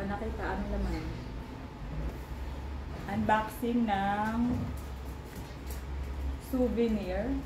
pa nakita. Ano naman? Unboxing ng souvenir.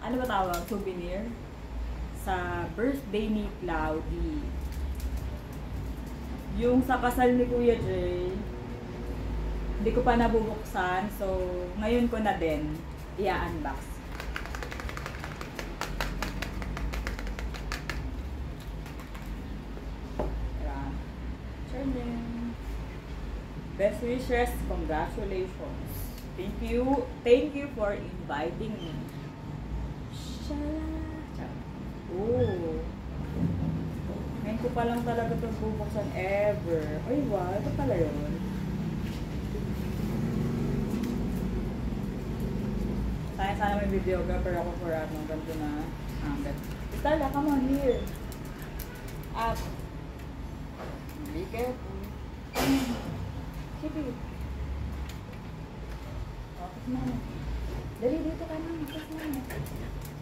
Ano ba tawag? Souvenir? Sa birthday ni Cloudy. Yung sa kasal ni Kuya Jay, hindi ko pa nabubuksan. So, ngayon ko na din i-unbox. Best wishes, congratulations. Thank you for inviting me. Oh. Ngayon ko pa lang talaga itong bubuksan ever. Ay, wow. Ito pala yun. Sana may videographer ako for ganito na angle. Stella, come on here. Up. Be careful. Sige. Oh, kiss mama. Dali, dito ka na. Kiss mama.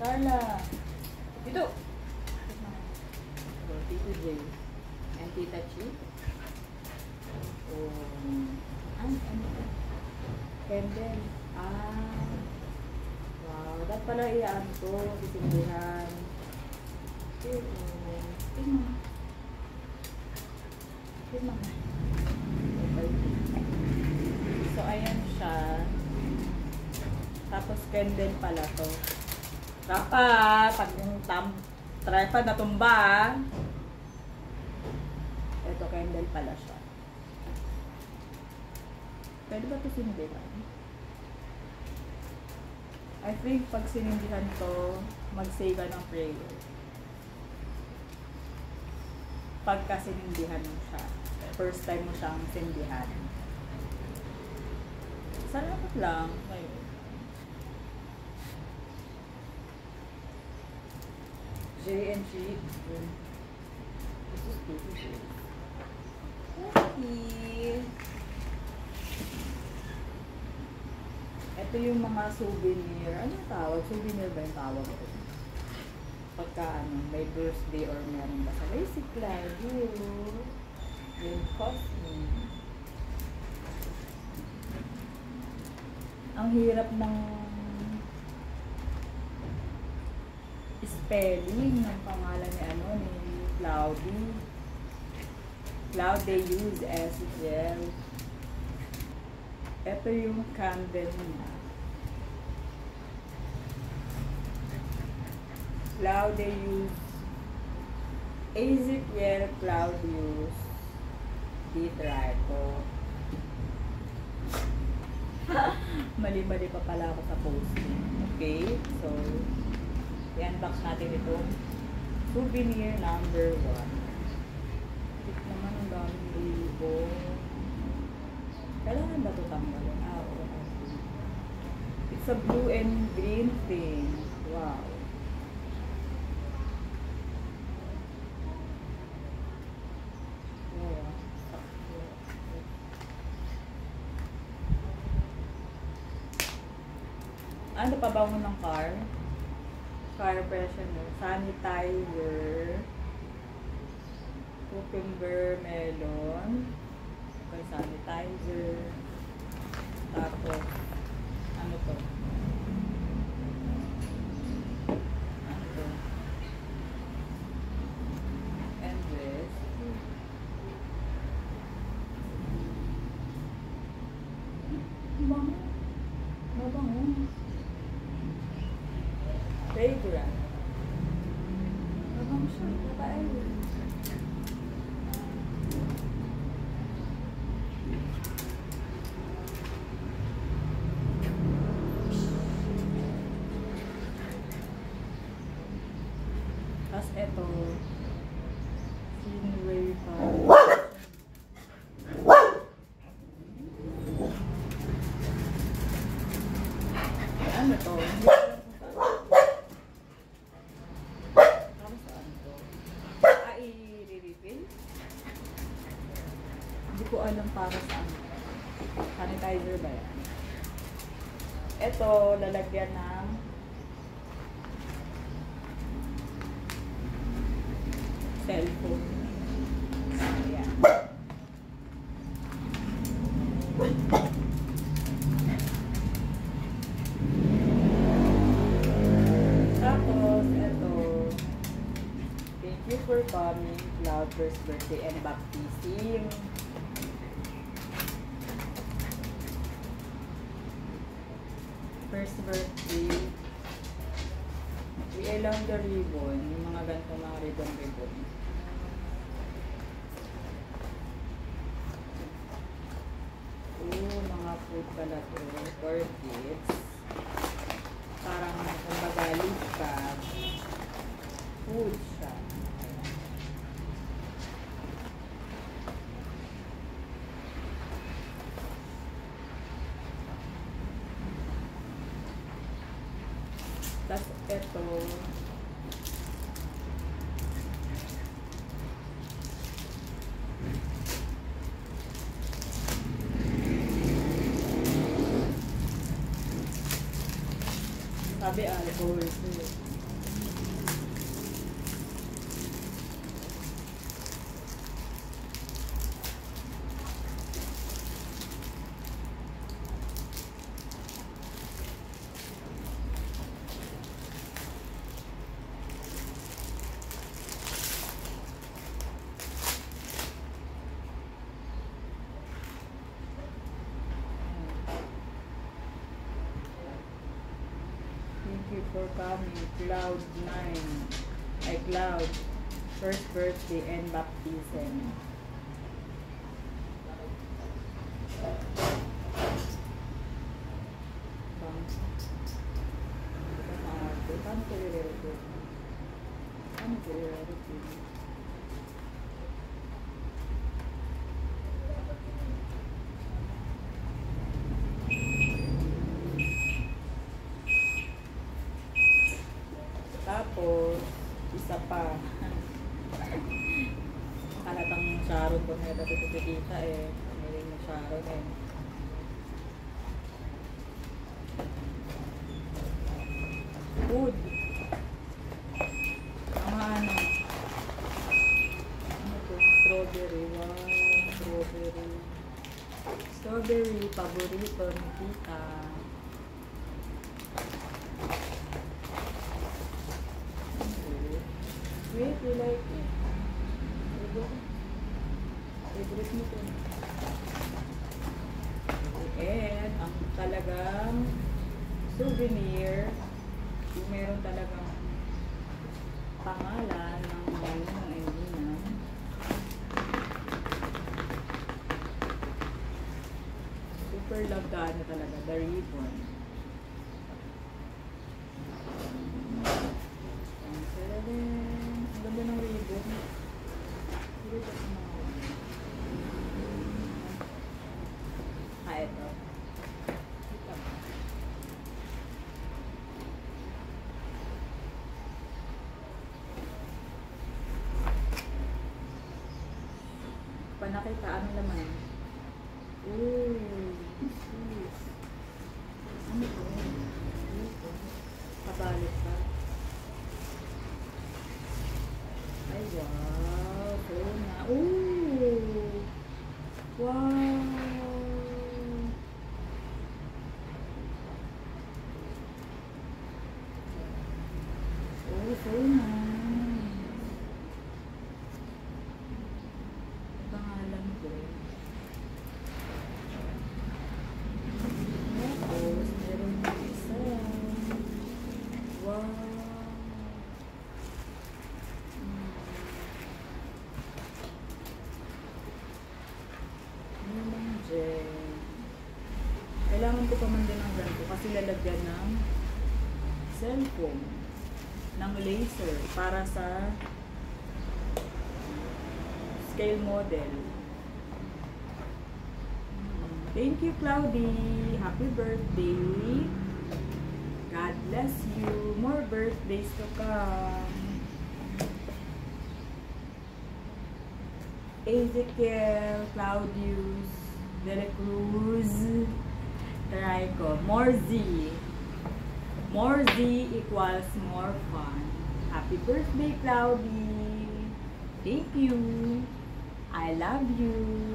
Carla. Dito. Kiss mama. So, Tito J. And Tita Chi. Ano ito? Kendall. Wow. Dapat pala iyaan ko. Sisindihan. Kiss mama. Kiss mama. So, ayan siya. Tapos, candle pala to. Dapat, pag yung tripod na tumba, ito, candle pala siya. Pwede ba ito sinindihan? I think, pag sinindihan to, mag-say ka ng prayer. Pagka sinindihan mo siya. First time mo siyang sindihan. Salamat lang. Ayun. J&G. This is beautiful. Okay. Ito yung mga souvenir. Ano yung tawag? Souvenir ba yung tawag ito? Pagka may birthday or meron ba sa basic life. Yung costume. Ang hirap ng spelling ng pangalan ni Cloudy. Cloudy use as gel. Ito yung candle niya. Cloudy use Ezekiel Claudius Dietrich. Mali-mali pa pala ako sa posting. Okay? So, i-unbox natin itong souvenir number 1. Ito naman ang daming libo. Kailangan ba ito tanggalin? Oo. It's a blue and green thing. Wow. Ano pa ba ng car? Car freshener, sanitizer, cucumber melon, okay, sanitizer, tapos, ano to? Ano to? And this. Mabango. Fragrant. Mabango siya. Babae. Tapos eto. Stingray pa. Ano to? Hindi ko alam para saan. Sanitizer ba yan? Ito, lalagyan ng cellphone. Ayan. for coming. Cloud, first birthday and baptism. First birthday. I-along the ribbon. Yung mga ganito mga ribbon. Mga food pala to for kids. Parang kumbaga leaf bag. Food siya. Tapos ito. Sabi alcohol too. Thank you for coming. Cloud 9. Cloud. First birthday and baptism. Tapos, isa pa. Kalatang Sharon ko na ito kita eh. Pamiling na Sharon eh. Food. Mga ano. Ano to? Strawberry. Wow. Strawberry. Strawberry. Paborito ni tita. Wait, you like it? Favorite mo ito. And ang talagang souvenir, yung meron talagang pangalan ng Edina. Super love the ano talaga, the ribbon. Ang ganda ng ribbon. Ito. Panakita, ano naman? Ano to? Kabalot pa. Ay, wow. So na. Wow. So nice. Pangalan ko. Tapos, meron yung isa. Wow. Kailangan ko pa man din ng ganito kasi lalagyan ng cellphone ng laser para sa scale model. Thank you, Cloudy. Happy birthday. God bless you. More birthdays to come. Ezekiel, Claudius, Dela Cruz, Raiko. More Z. More Z equals more fun. Happy birthday, Cloudy. Thank you. I love you.